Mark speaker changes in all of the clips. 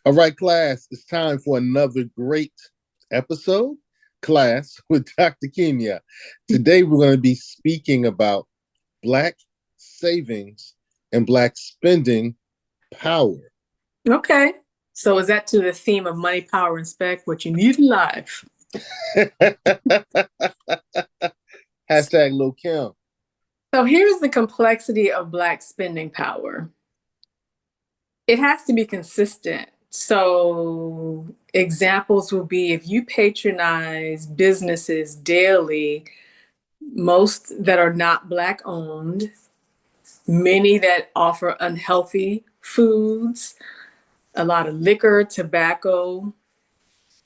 Speaker 1: All right, class, it's time for another great episode, class, with Dr. Kimya. Today, we're going to be speaking about Black savings and Black spending power.
Speaker 2: Okay. So is that to the theme of money, power, and spec, what you need in life?
Speaker 1: Hashtag Lil Kim.
Speaker 2: So here's the complexity of Black spending power. It has to be consistent. So examples will be if you patronize businesses daily, most that are not Black owned, many that offer unhealthy foods, a lot of liquor, tobacco,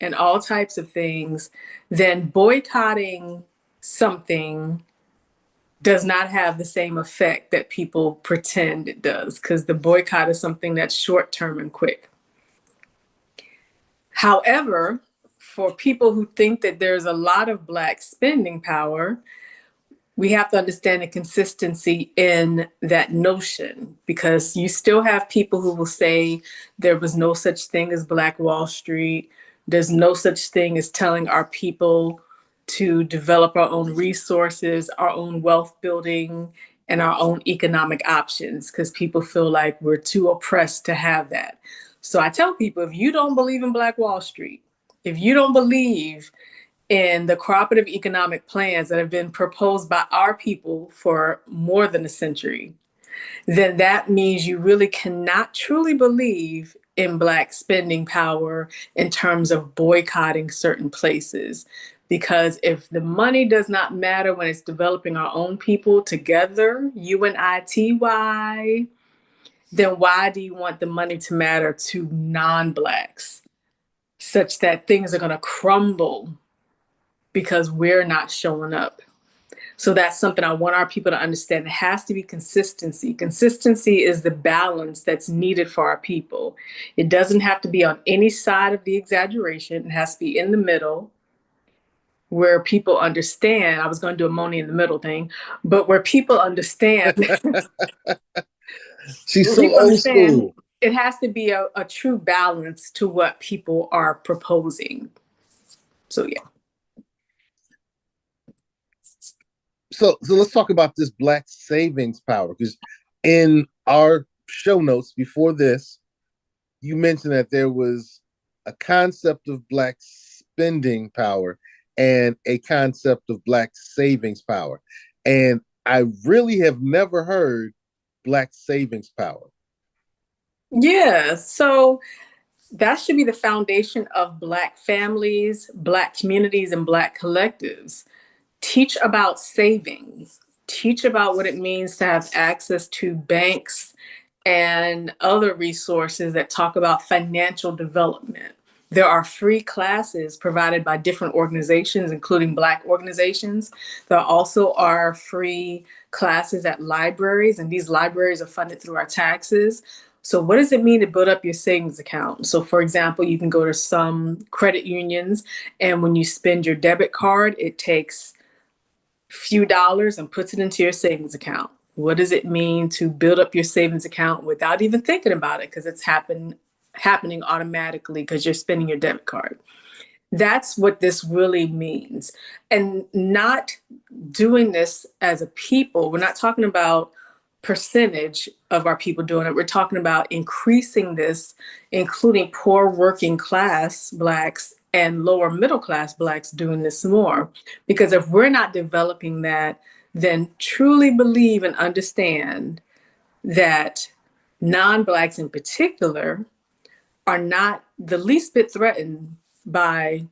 Speaker 2: and all types of things, then boycotting something does not have the same effect that people pretend it does, because the boycott is something that's short term and quick. However, for people who think that there's a lot of Black spending power, we have to understand the consistency in that notion, because you still have people who will say there was no such thing as Black Wall Street. There's no such thing as telling our people to develop our own resources, our own wealth building, and our own economic options, because people feel like we're too oppressed to have that. So I tell people, if you don't believe in Black Wall Street, if you don't believe in the cooperative economic plans that have been proposed by our people for more than a century, then that means you really cannot truly believe in Black spending power in terms of boycotting certain places. Because if the money does not matter when it's developing our own people together, UNITY, then why do you want the money to matter to non-Blacks such that things are going to crumble because we're not showing up? So that's something I want our people to understand. It has to be consistency. Consistency is the balance that's needed for our people. It doesn't have to be on any side of the exaggeration. It has to be in the middle where people understand. I was going to do a Moni in the middle thing, but where people understand,
Speaker 1: She's
Speaker 2: where
Speaker 1: so
Speaker 2: people
Speaker 1: old
Speaker 2: understand
Speaker 1: school.
Speaker 2: it has to be a true balance to what people are proposing. So yeah.
Speaker 1: So let's talk about this Black savings power, because in our show notes before this, you mentioned that there was a concept of Black spending power and a concept of Black savings power. And I really have never heard Black savings power.
Speaker 2: Yeah. So that should be the foundation of Black families, Black communities, and Black collectives. Teach about savings, teach about what it means to have access to banks and other resources that talk about financial development. There are free classes provided by different organizations, including Black organizations. There also are free classes at libraries, and these libraries are funded through our taxes. So, what does it mean to build up your savings account? So, for example, you can go to some credit unions, and when you spend your debit card, it takes few dollars and puts it into your savings account. What does it mean to build up your savings account without even thinking about it, because it's happening automatically because you're spending your debit card? That's what this really means. And not doing this as a people, we're not talking about percentage of our people doing it. We're talking about increasing this, including poor working class Blacks and lower middle class Blacks doing this more. Because if we're not developing that, then truly believe and understand that non-Blacks in particular are not the least bit threatened by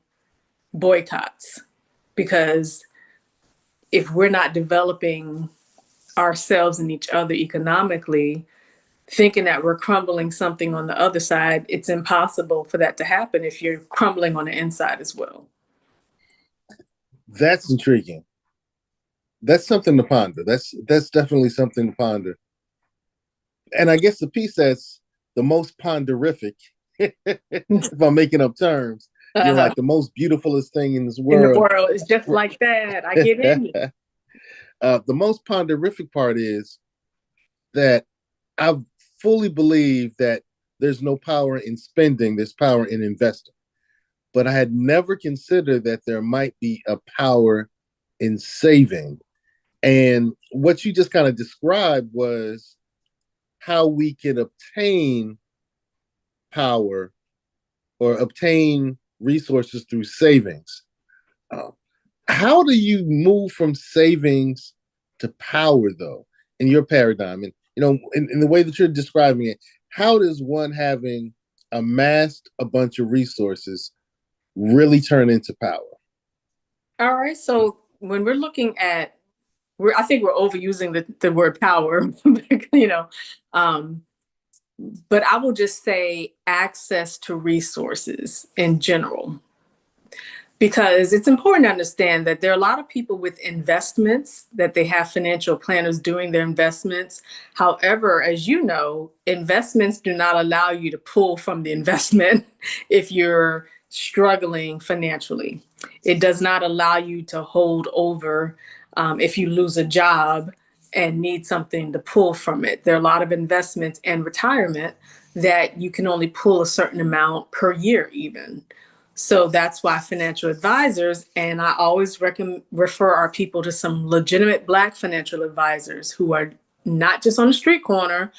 Speaker 2: boycotts. Because if we're not developing ourselves and each other economically, thinking that we're crumbling something on the other side, it's impossible for that to happen if you're crumbling on the inside as well.
Speaker 1: That's intriguing. That's something to ponder. That's definitely something to ponder. And I guess the piece that's the most ponderific, if I'm making up terms,
Speaker 2: Uh-huh.
Speaker 1: like the most beautifulest thing in this
Speaker 2: In the
Speaker 1: world.
Speaker 2: world, it's just like that. I get in you.
Speaker 1: The most ponderific part is that I fully believe that there's no power in spending, there's power in investing. But I had never considered that there might be a power in saving. And what you just kind of described was how we can obtain power or obtain resources through savings. Uh, how do you move from savings to power, though, in your paradigm? And in the way that you're describing it, how does one having amassed a bunch of resources really turn into power?
Speaker 2: All right. So when we're looking at, I think we're overusing the word power, you know, um, but I will just say access to resources in general, because it's important to understand that there are a lot of people with investments, that they have financial planners doing their investments. However, as you know, investments do not allow you to pull from the investment if you're struggling financially. It does not allow you to hold over if you lose a job and need something to pull from it. There are a lot of investments and retirement that you can only pull a certain amount per year, even. So that's why financial advisors, and I always refer our people to some legitimate Black financial advisors who are not just on the street corner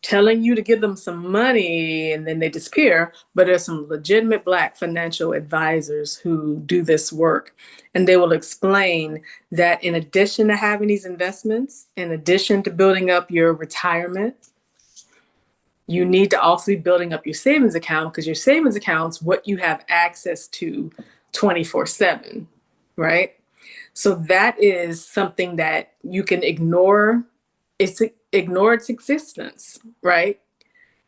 Speaker 2: telling you to give them some money and then they disappear, but there's some legitimate Black financial advisors who do this work. And they will explain that in addition to having these investments, in addition to building up your retirement, you need to also be building up your savings account, because your savings account's what you have access to 24/7, right? So that is something that you can ignore its existence, right?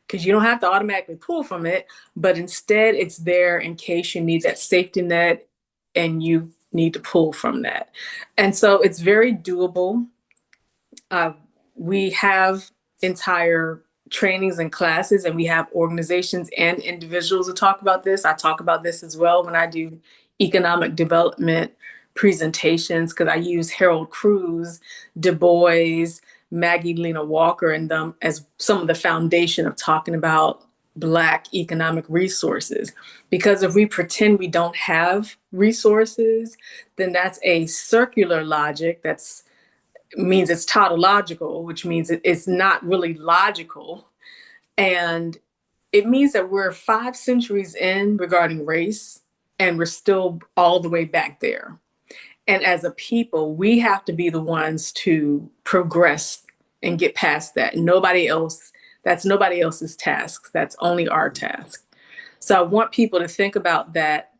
Speaker 2: Because you don't have to automatically pull from it, but instead it's there in case you need that safety net and you need to pull from that. And so it's very doable. Uh, we have entire trainings and classes, and we have organizations and individuals who talk about this. I talk about this as well when I do economic development presentations, because I use Harold Cruz, Du Bois, Maggie Lena Walker, and them as some of the foundation of talking about Black economic resources. Because if we pretend we don't have resources, then that's a circular logic that's means it's tautological, which means it's not really logical. And it means that we're 5 centuries in regarding race, and we're still all the way back there. And as a people, we have to be the ones to progress and get past that. Nobody else, that's nobody else's task. That's only our task. So I want people to think about that.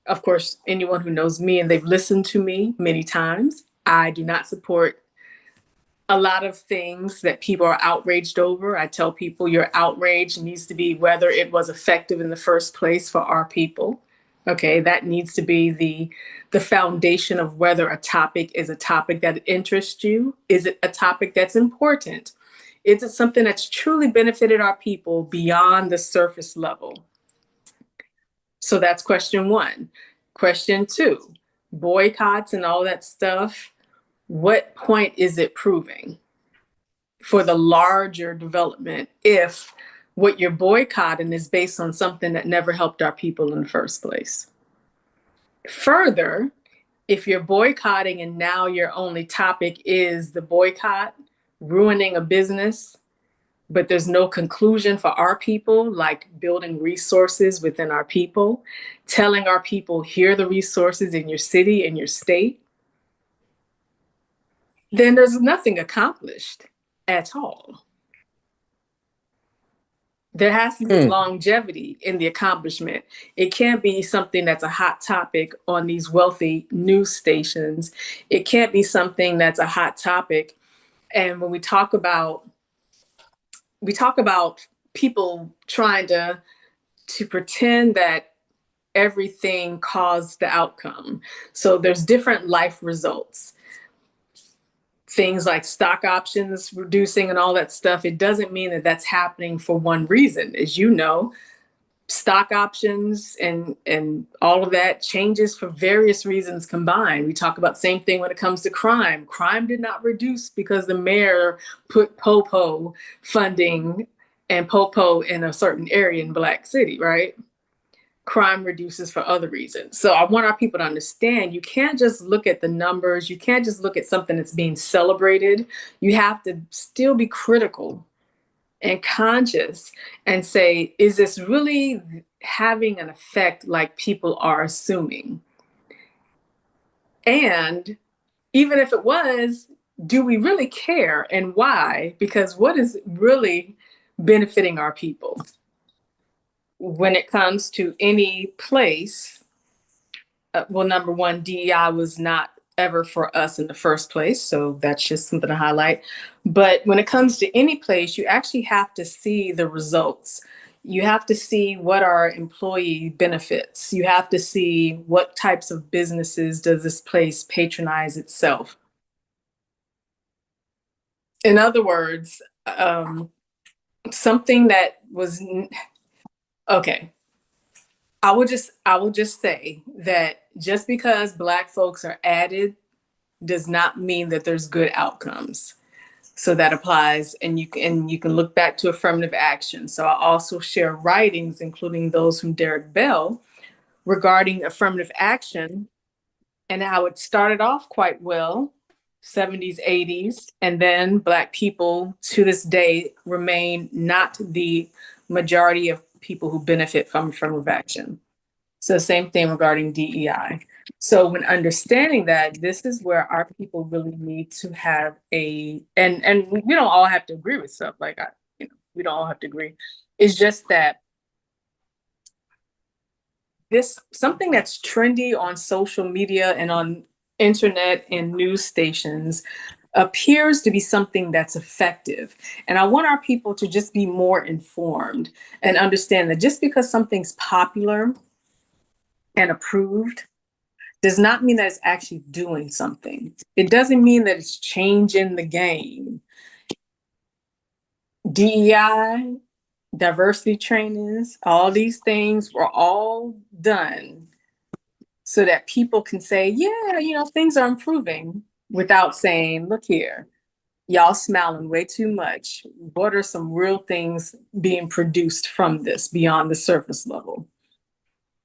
Speaker 2: Of course, anyone who knows me and they've listened to me many times, I do not support a lot of things that people are outraged over. I tell people your outrage needs to be whether it was effective in the first place for our people. Okay, that needs to be the foundation of whether a topic is a topic that interests you. Is it a topic that's important? Is it something that's truly benefited our people beyond the surface level? So that's question one. Question two, boycotts and all that stuff. What point is it proving for the larger development if what you're boycotting is based on something that never helped our people in the first place? Further, if you're boycotting and now your only topic is the boycott, ruining a business, but there's no conclusion for our people, like building resources within our people, telling our people, here are the resources in your city, in your state, then there's nothing accomplished at all. There has to be longevity in the accomplishment. It can't be something that's a hot topic on these wealthy news stations. It can't be something that's a hot topic. And when we talk about people trying to pretend that everything caused the outcome. So there's different life results. Things like stock options reducing and all that stuff, it doesn't mean that that's happening for one reason. As you know, stock options and all of that changes for various reasons combined. We talk about the same thing when it comes to crime. Crime did not reduce because the mayor put POPO funding and popo in a certain area in Black City, right? Crime reduces for other reasons. So I want our people to understand you can't just look at the numbers. You can't just look at something that's being celebrated. You have to still be critical and conscious and say, is this really having an effect like people are assuming? And even if it was, do we really care and why? Because what is really benefiting our people? When it comes to any place, well, number one, DEI was not ever for us in the first place. So that's just something to highlight. But when it comes to any place, you actually have to see the results. You have to see what are employee benefits. You have to see what types of businesses does this place patronize itself. In other words, something that was okay. I will just say that just because Black folks are added does not mean that there's good outcomes. So that applies, and you can look back to affirmative action. So I also share writings, including those from Derek Bell, regarding affirmative action and how it started off quite well, 70s, 80s, and then Black people to this day remain not the majority of people who benefit from affirmative action. So same thing regarding DEI. So when understanding that, this is where our people really need to have and we don't all have to agree with stuff like we don't all have to agree. It's just that this something that's trendy on social media and on internet and news stations appears to be something that's effective. And I want our people to just be more informed and understand that just because something's popular and approved does not mean that it's actually doing something. It doesn't mean that it's changing the game. DEI, diversity trainings, all these things were all done so that people can say, yeah, things are improving without saying, look here, y'all smiling way too much. What are some real things being produced from this beyond the surface level?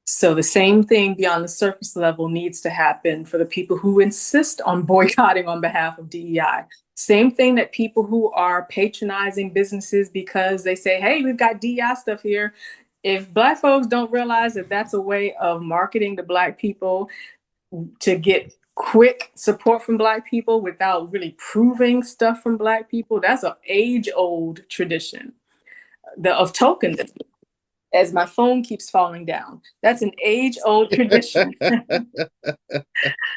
Speaker 2: So the same thing beyond the surface level needs to happen for the people who insist on boycotting on behalf of DEI. Same thing that people who are patronizing businesses because they say, hey, we've got DEI stuff here. If Black folks don't realize that that's a way of marketing to Black people to get quick support from Black people without really proving stuff from Black people, that's an age-old tradition of tokenism, as my phone keeps falling down. That's an age-old tradition.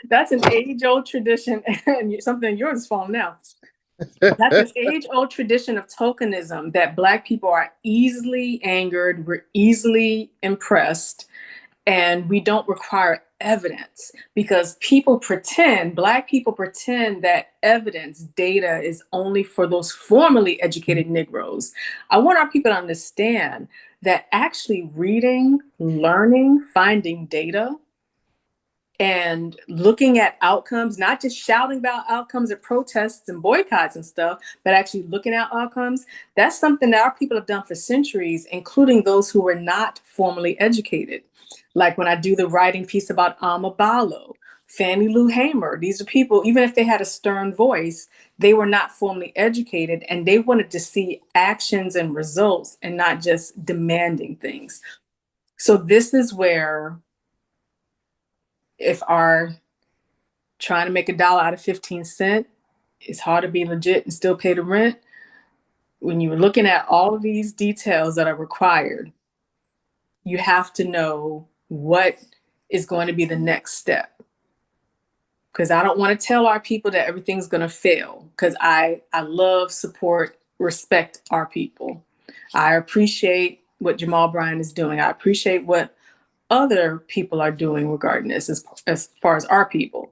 Speaker 2: That's an age-old tradition, and something yours is falling now. That's an age-old tradition of tokenism that Black people are easily angered, we're easily impressed, and we don't require evidence because Black people pretend that evidence, data is only for those formally educated Negroes. I want our people to understand that actually reading, learning, finding data, and looking at outcomes, not just shouting about outcomes at protests and boycotts and stuff, but actually looking at outcomes, that's something that our people have done for centuries, including those who were not formally educated. Like when I do the writing piece about Amabalo, Fannie Lou Hamer, these are people, even if they had a stern voice, they were not formally educated and they wanted to see actions and results and not just demanding things. So this is where if our trying to make $1 out of 15 cents, it's hard to be legit and still pay the rent. When you're looking at all of these details that are required, you have to know what is going to be the next step. Because I don't want to tell our people that everything's going to fail, because I love, support, respect our people. I appreciate what Jamal Bryant is doing. I appreciate what other people are doing regarding this as far as our people.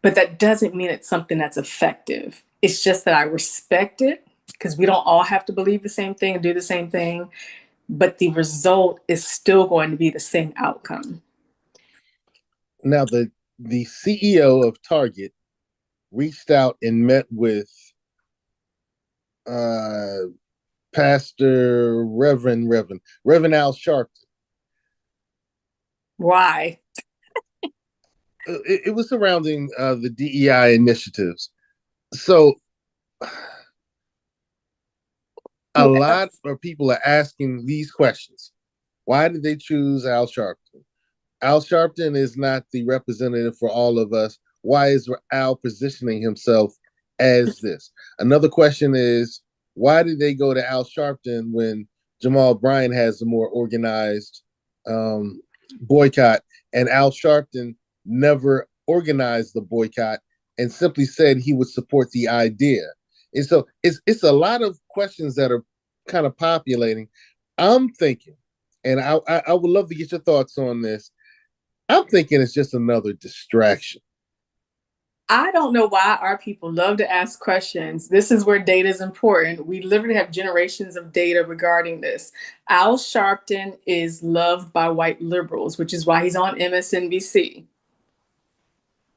Speaker 2: But that doesn't mean it's something that's effective. It's just that I respect it because we don't all have to believe the same thing and do the same thing, but the result is still going to be the same outcome.
Speaker 1: Now, the CEO of Target reached out and met with Pastor Reverend Al Sharpton.
Speaker 2: Why?
Speaker 1: It was surrounding the DEI initiatives. So a lot
Speaker 2: Yes.
Speaker 1: of people are asking these questions. Why did they choose Al Sharpton? Al Sharpton is not the representative for all of us. Why is Al positioning himself as this? Another question is, why did they go to Al Sharpton when Jamal Bryant has a more organized boycott, and Al Sharpton never organized the boycott and simply said he would support the idea? And so it's a lot of questions that are kind of populating. I'm thinking, and I would love to get your thoughts on this. I'm thinking it's just another distraction.
Speaker 2: I don't know why our people love to ask questions. This is where data is important. We literally have generations of data regarding this. Al Sharpton is loved by white liberals, which is why he's on MSNBC.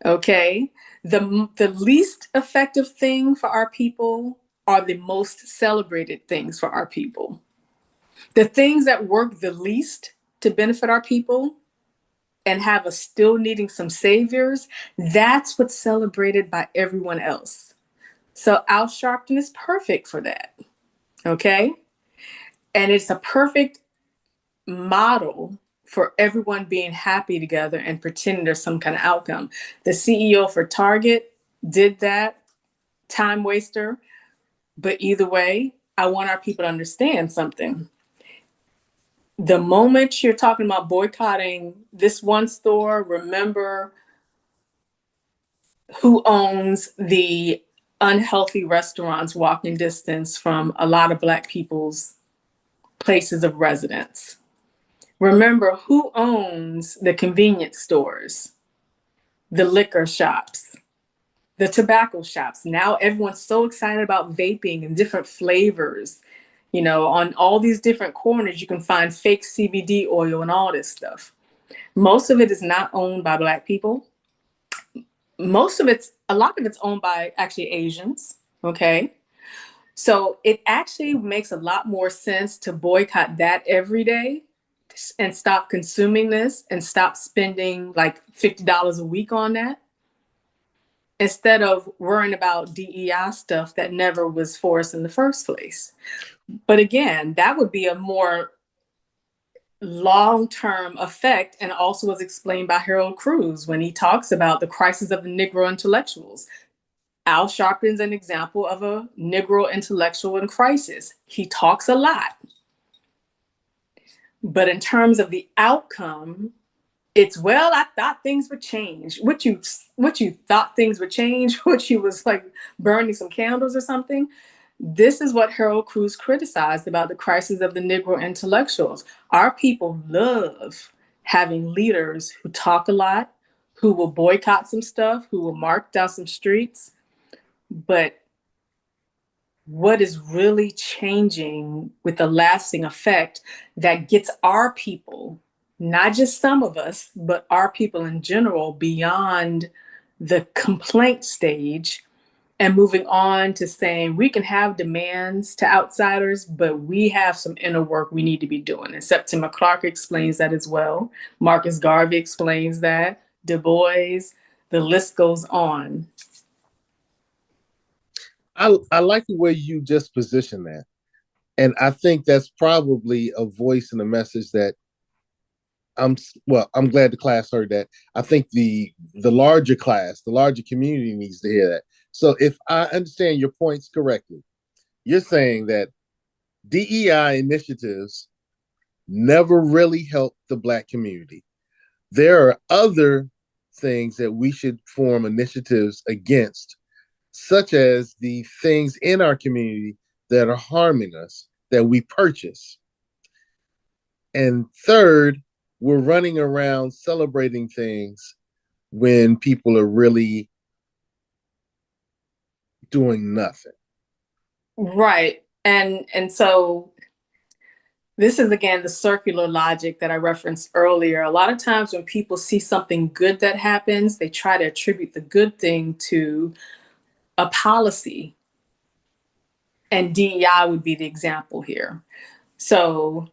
Speaker 2: Okay. The least effective thing for our people are the most celebrated things for our people. The things that work the least to benefit our people and have us still needing some saviors, that's what's celebrated by everyone else. So Al Sharpton is perfect for that. Okay. And it's a perfect model for everyone being happy together and pretending there's some kind of outcome. The CEO for Target did that, time waster. But either way, I want our people to understand something. The moment you're talking about boycotting this one store, remember who owns the unhealthy restaurants walking distance from a lot of Black people's places of residence. Remember who owns the convenience stores, the liquor shops, the tobacco shops. Now everyone's so excited about vaping and different flavors. You know, on all these different corners, you can find fake CBD oil and all this stuff. Most of it is not owned by Black people. A lot of it's owned by actually Asians. Okay. So it actually makes a lot more sense to boycott that every day and stop consuming this and stop spending like $50 a week on that instead of worrying about DEI stuff that never was for us in the first place. But again, that would be a more long-term effect and also was explained by Harold Cruz when he talks about the crisis of the Negro intellectuals. Al Sharpton's an example of a Negro intellectual in crisis. He talks a lot. But in terms of the outcome, it's, well, I thought things would change. What you thought things would change, what you was like burning some candles or something. This is what Harold Cruz criticized about the crisis of the Negro intellectuals. Our people love having leaders who talk a lot, who will boycott some stuff, who will mark down some streets. But what is really changing with a lasting effect that gets our people, not just some of us, but our people in general, beyond the complaint stage and moving on to saying we can have demands to outsiders, but we have some inner work we need to be doing. And Septima Clark explains that as well. Marcus Garvey explains that. Du Bois, the list goes on.
Speaker 1: I like the way you just position that. And I think that's probably a voice and a message that I'm glad the class heard that. I think the larger class, the larger community needs to hear that. So if I understand your points correctly, you're saying that DEI initiatives never really help the Black community. There are other things that we should form initiatives against, such as the things in our community that are harming us that we purchase. And third, we're running around celebrating things when people are really doing nothing.
Speaker 2: Right. And so this is again the circular logic that I referenced earlier. A lot of times when people see something good that happens, they try to attribute the good thing to a policy. And DEI would be the example here. So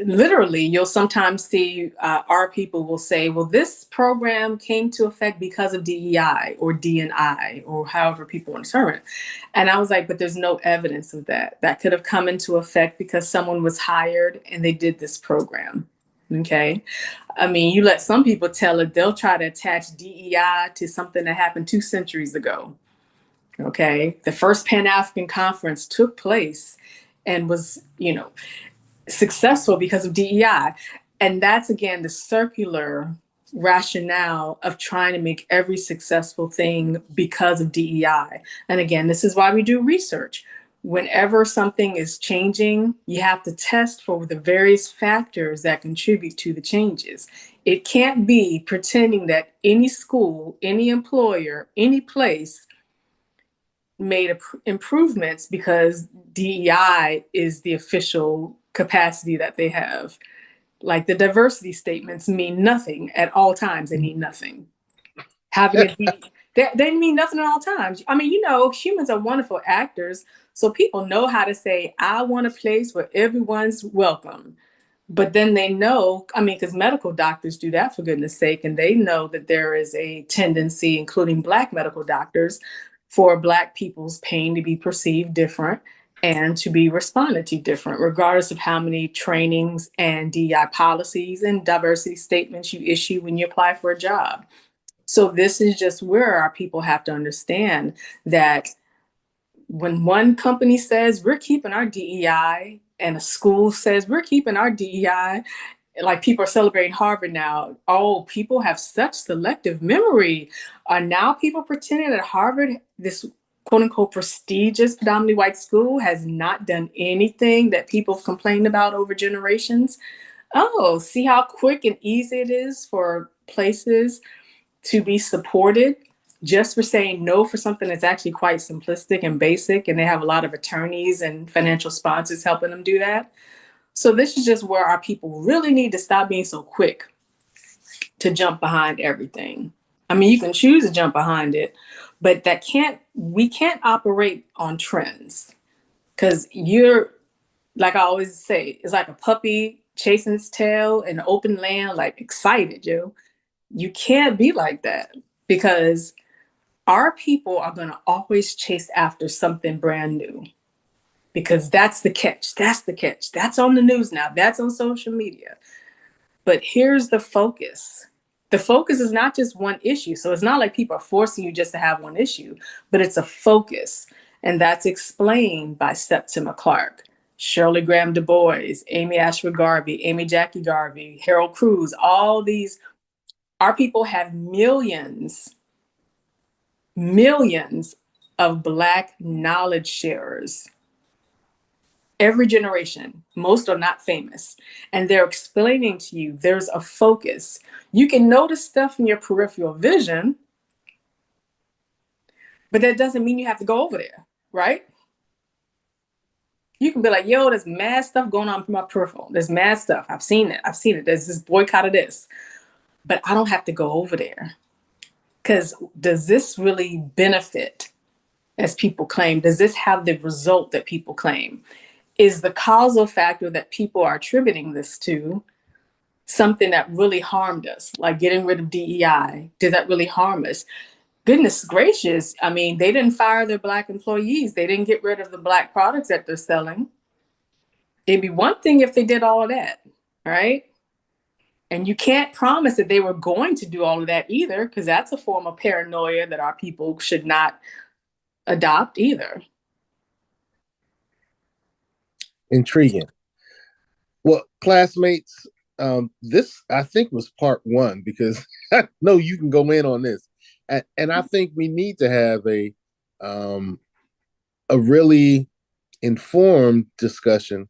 Speaker 2: literally, you'll sometimes see our people will say, well, this program came to effect because of DEI or DNI or however people want to term it. And I was like, but there's no evidence of that. That could have come into effect because someone was hired and they did this program. Okay. I mean, you let some people tell it, they'll try to attach DEI to something that happened 2 centuries ago. Okay. The first Pan African Conference took place and was, successful because of DEI. And that's again the circular rationale of trying to make every successful thing because of DEI. And again, this is why we do research. Whenever something is changing, you have to test for the various factors that contribute to the changes. It can't be pretending that any school, any employer, any place made improvements because DEI is the official capacity that they have. Like the diversity statements mean nothing at all times. They mean nothing. Having it be, they mean nothing at all times. I mean, humans are wonderful actors. So people know how to say, I want a place where everyone's welcome. But then they know, I mean, because medical doctors do that for goodness sake, and they know that there is a tendency, including Black medical doctors, for Black people's pain to be perceived different and to be responded to different, regardless of how many trainings and DEI policies and diversity statements you issue when you apply for a job. So this is just where our people have to understand that when one company says we're keeping our DEI and a school says we're keeping our DEI, like people are celebrating Harvard now. Oh, people have such selective memory. Are now people pretending that Harvard, this quote unquote prestigious, predominantly white school, has not done anything that people have complained about over generations? Oh, see how quick and easy it is for places to be supported just for saying no for something that's actually quite simplistic and basic. And they have a lot of attorneys and financial sponsors helping them do that. So this is just where our people really need to stop being so quick to jump behind everything. I mean, you can choose to jump behind it, but we can't operate on trends because you're, like I always say, it's like a puppy chasing its tail in open land, like excited, Joe. You can't be like that because our people are going to always chase after something brand new because that's the catch. That's the catch. That's on the news now. That's on social media. But here's the focus. The focus is not just one issue. So it's not like people are forcing you just to have one issue, but it's a focus. And that's explained by Septima Clark, Shirley Graham Du Bois, Amy Ashford Garvey, Amy Jackie Garvey, Harold Cruz, all these. Our people have millions of Black knowledge sharers every generation. Most are not famous. And they're explaining to you there's a focus. You can notice stuff in your peripheral vision, but that doesn't mean you have to go over there, right? You can be like, yo, there's mad stuff going on in my peripheral. There's mad stuff. I've seen it. There's this boycott of this. But I don't have to go over there. Because does this really benefit, as people claim? Does this have the result that people claim? Is the causal factor that people are attributing this to something that really harmed us, like getting rid of DEI? Did that really harm us? Goodness gracious. I mean, they didn't fire their Black employees. They didn't get rid of the Black products that they're selling. It'd be one thing if they did all of that, right? And you can't promise that they were going to do all of that either, because that's a form of paranoia that our people should not adopt either.
Speaker 1: Intriguing. Well, classmates, this I think was part one because I know you can go in on this, and I think we need to have a really informed discussion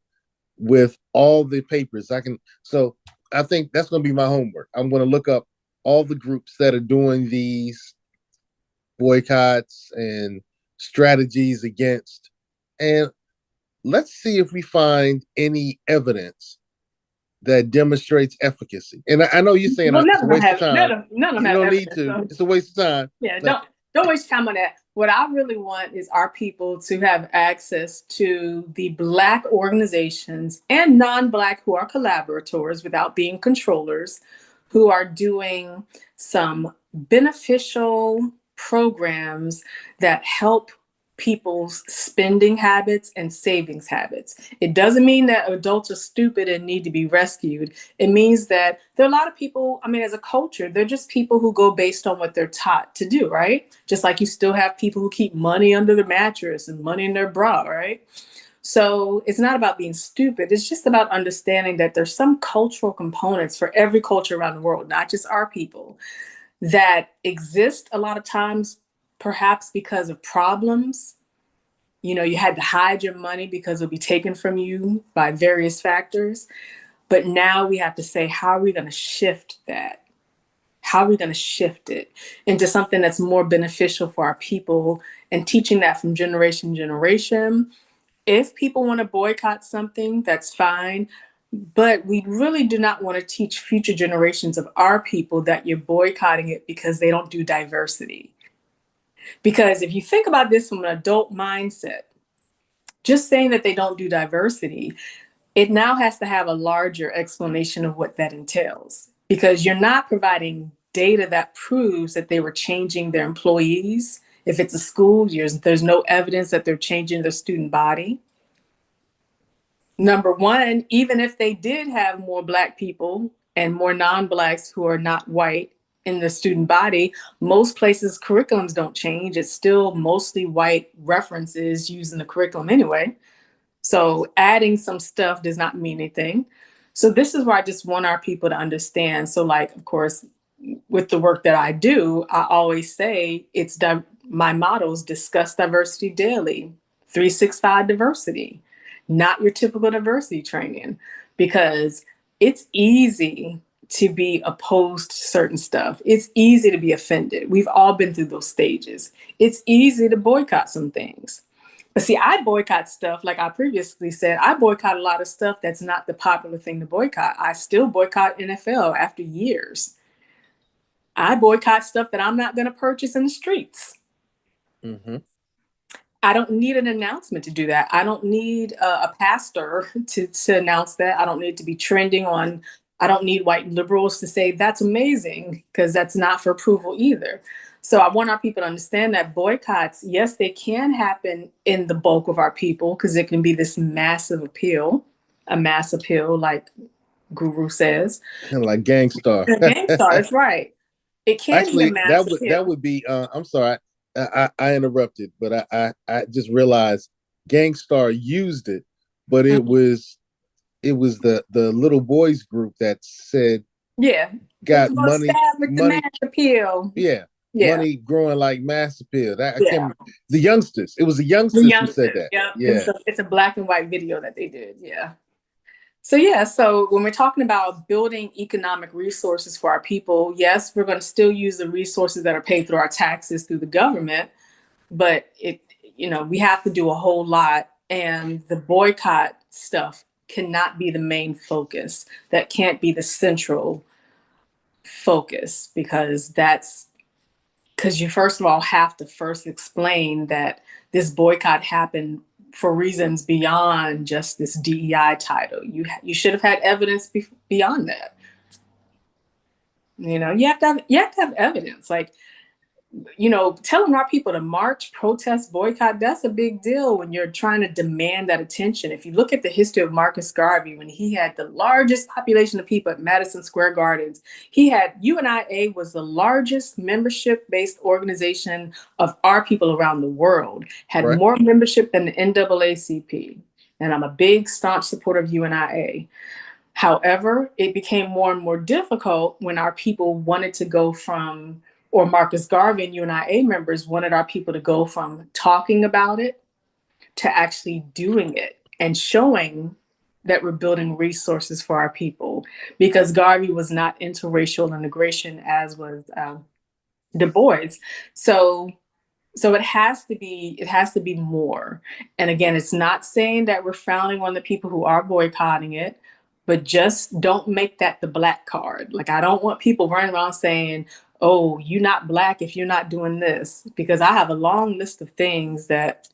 Speaker 1: with all the papers. So I think that's going to be my homework. I'm going to look up all the groups that are doing these boycotts and strategies against, and let's see if we find any evidence that demonstrates efficacy. And I know you're saying
Speaker 2: Well,
Speaker 1: it's a waste of time.
Speaker 2: none of them
Speaker 1: You
Speaker 2: have
Speaker 1: don't need
Speaker 2: evidence.
Speaker 1: to.
Speaker 2: So.
Speaker 1: It's a waste of time.
Speaker 2: Yeah, don't waste time on that. what I really want is our people to have access to the Black organizations and non-Black who are collaborators without being controllers, who are doing some beneficial programs that help people's spending habits and savings habits. It doesn't mean that adults are stupid and need to be rescued. It means that there are a lot of people, I mean, as a culture, they're just people who go based on what they're taught to do, right? Just like you still have people who keep money under the mattress and money in their bra, right? So it's not about being stupid. It's just about understanding that there's some cultural components for every culture around the world, not just our people, that exist a lot of times, perhaps because of problems. You know, you had to hide your money because it'll be taken from you by various factors. But now we have to say, how are we going to shift that? How are we going to shift it into something that's more beneficial for our people, and teaching that from generation to generation? If people want to boycott something, that's fine. But we really do not want to teach future generations of our people that you're boycotting it because they don't do diversity. Because if you think about this from an adult mindset, just saying that they don't do diversity, it now has to have a larger explanation of what that entails. Because you're not providing data that proves that they were changing their employees. If it's a school, there's no evidence that they're changing their student body. Number one, even if they did have more Black people and more non-Blacks who are not white in the student body, most places curriculums don't change. It's still mostly white references used in the curriculum anyway. So adding some stuff does not mean anything. So this is where I just want our people to understand. So, like, of course, with the work that I do, I always say my motto is discuss diversity daily, 365 diversity, not your typical diversity training, because it's easy to be opposed to certain stuff. It's easy to be offended. We've all been through those stages. It's easy to boycott some things. But see, I boycott stuff, like I previously said, I boycott a lot of stuff that's not the popular thing to boycott. I still boycott NFL after years. I boycott stuff that I'm not going to purchase in the streets.
Speaker 1: Mm-hmm.
Speaker 2: I don't need an announcement to do that. I don't need a pastor to announce that. I don't need to be trending on, I don't need white liberals to say that's amazing, because that's not for approval either. So I want our people to understand that boycotts, yes, they can happen in the bulk of our people, because it can be this massive appeal, a mass appeal, like Guru says.
Speaker 1: Like Gangstar.
Speaker 2: The gang starts, right. It can be a
Speaker 1: Actually,
Speaker 2: mass
Speaker 1: that
Speaker 2: appeal.
Speaker 1: would be. I'm sorry, I interrupted, but I just realized Gangstar used it, but
Speaker 2: Mhm.
Speaker 1: it was the little boys group that said
Speaker 2: Yeah. It's
Speaker 1: got
Speaker 2: gonna
Speaker 1: money
Speaker 2: stab with the mass
Speaker 1: money
Speaker 2: appeal.
Speaker 1: yeah,
Speaker 2: Yeah.
Speaker 1: money growing like mass appeal. That I
Speaker 2: Yeah.
Speaker 1: can't. The youngsters. It was the
Speaker 2: The
Speaker 1: youngsters who said
Speaker 2: youngsters.
Speaker 1: that.
Speaker 2: Yeah.
Speaker 1: Yeah.
Speaker 2: It's a black and white video that they did. Yeah. So yeah, so when we're talking about building economic resources for our people, yes, we're going to still use the resources that are paid through our taxes through the government, but we have to do a whole lot, and the boycott stuff cannot be the main focus. That can't be the central focus, because you first of all have to first explain that this boycott happened for reasons beyond just this DEI title. You should have had evidence beyond that. You have to have evidence. Like, telling our people to march, protest, boycott, that's a big deal when you're trying to demand that attention. If you look at the history of Marcus Garvey, when he had the largest population of people at Madison Square Gardens, UNIA was the largest membership-based organization of our people around the world, had
Speaker 1: Right.
Speaker 2: more membership than the NAACP. And I'm a big, staunch supporter of UNIA. However, it became more and more difficult when our people wanted to go from, or Marcus Garvey and UNIA members wanted our people to go from talking about it to actually doing it and showing that we're building resources for our people. Because Garvey was not interracial integration, as was Du Bois. So so it has to be more. And again, it's not saying that we're frowning on the people who are boycotting it, but just don't make that the black card. Like, I don't want people running around saying, oh, you're not Black if you're not doing this, because I have a long list of things that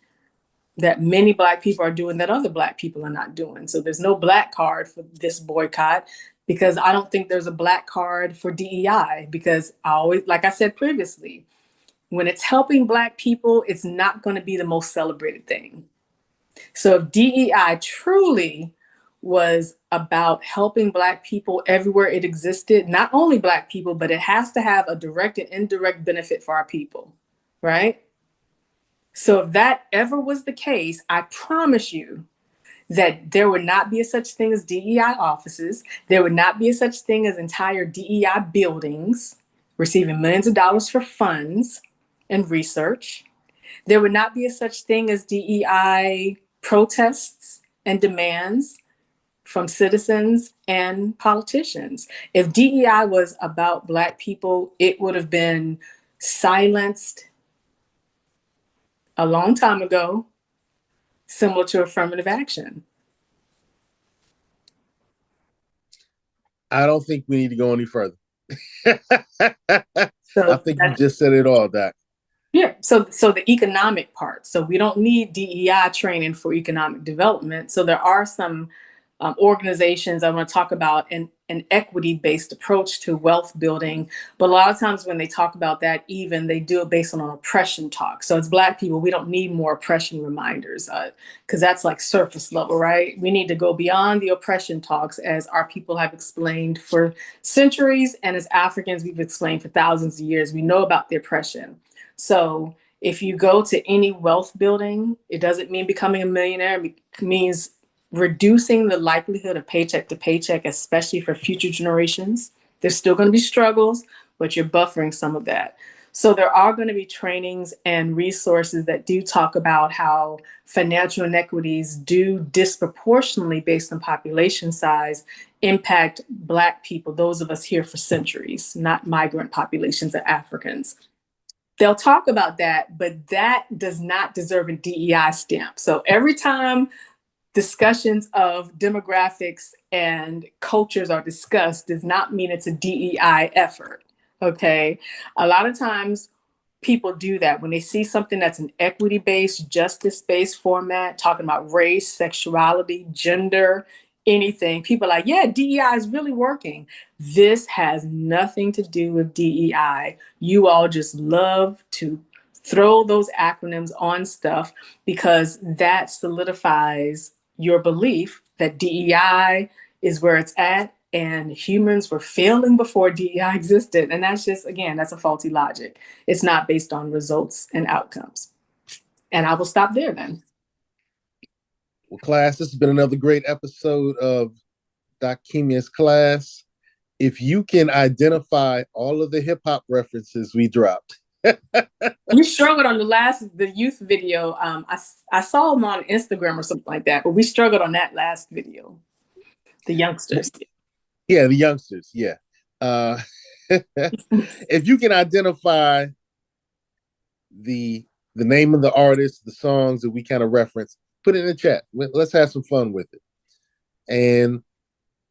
Speaker 2: many Black people are doing that other Black people are not doing. So there's no Black card for this boycott, because I don't think there's a Black card for DEI, because I always, like I said previously, when it's helping Black people, it's not going to be the most celebrated thing. So if DEI truly was about helping Black people everywhere it existed, not only Black people, but it has to have a direct and indirect benefit for our people, right? So if that ever was the case, I promise you that there would not be a such thing as DEI offices. There would not be a such thing as entire DEI buildings receiving millions of dollars for funds and research. There would not be a such thing as DEI protests and demands from citizens and politicians. If DEI was about Black people, it would have been silenced a long time ago, similar to affirmative action.
Speaker 1: I don't think we need to go any further. I
Speaker 2: So
Speaker 1: think you just said it all, Doc.
Speaker 2: yeah, so the economic part. So we don't need DEI training for economic development. So there are some organizations I want to talk about an equity-based approach to wealth building. But a lot of times when they talk about that, even they do it based on oppression talk. So as Black people, we don't need more oppression reminders, because that's like surface level, right? We need to go beyond the oppression talks, as our people have explained for centuries, and as Africans, we've explained for thousands of years. We know about the oppression. So if you go to any wealth building, it doesn't mean becoming a millionaire. It means reducing the likelihood of paycheck to paycheck, especially for future generations. There's still going to be struggles, but you're buffering some of that. So there are going to be trainings and resources that do talk about how financial inequities do disproportionately, based on population size, impact Black people, those of us here for centuries, not migrant populations of Africans. They'll talk about that, but that does not deserve a DEI stamp. So every time discussions of demographics and cultures are discussed, does not mean it's a DEI effort. Okay. A lot of times people do that when they see something that's an equity based, justice based format, talking about race, sexuality, gender, anything. People are like, yeah, DEI is really working. This has nothing to do with DEI. You all just love to throw those acronyms on stuff because that solidifies your belief that DEI is where it's at and humans were failing before DEI existed. And that's just, again, that's a faulty logic. It's not based on results and outcomes. And I will stop there then.
Speaker 1: Well, class, this has been another great episode of Doc Kimya's class. If you can identify all of the hip hop references we dropped.
Speaker 2: We struggled on the youth video. I saw them on Instagram or something like that, but we struggled on that last video. The youngsters.
Speaker 1: Yeah, the youngsters. Yeah. If you can identify the name of the artist, the songs that we kind of reference, put it in the chat. Let's have some fun with it. And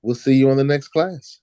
Speaker 1: we'll see you on the next class.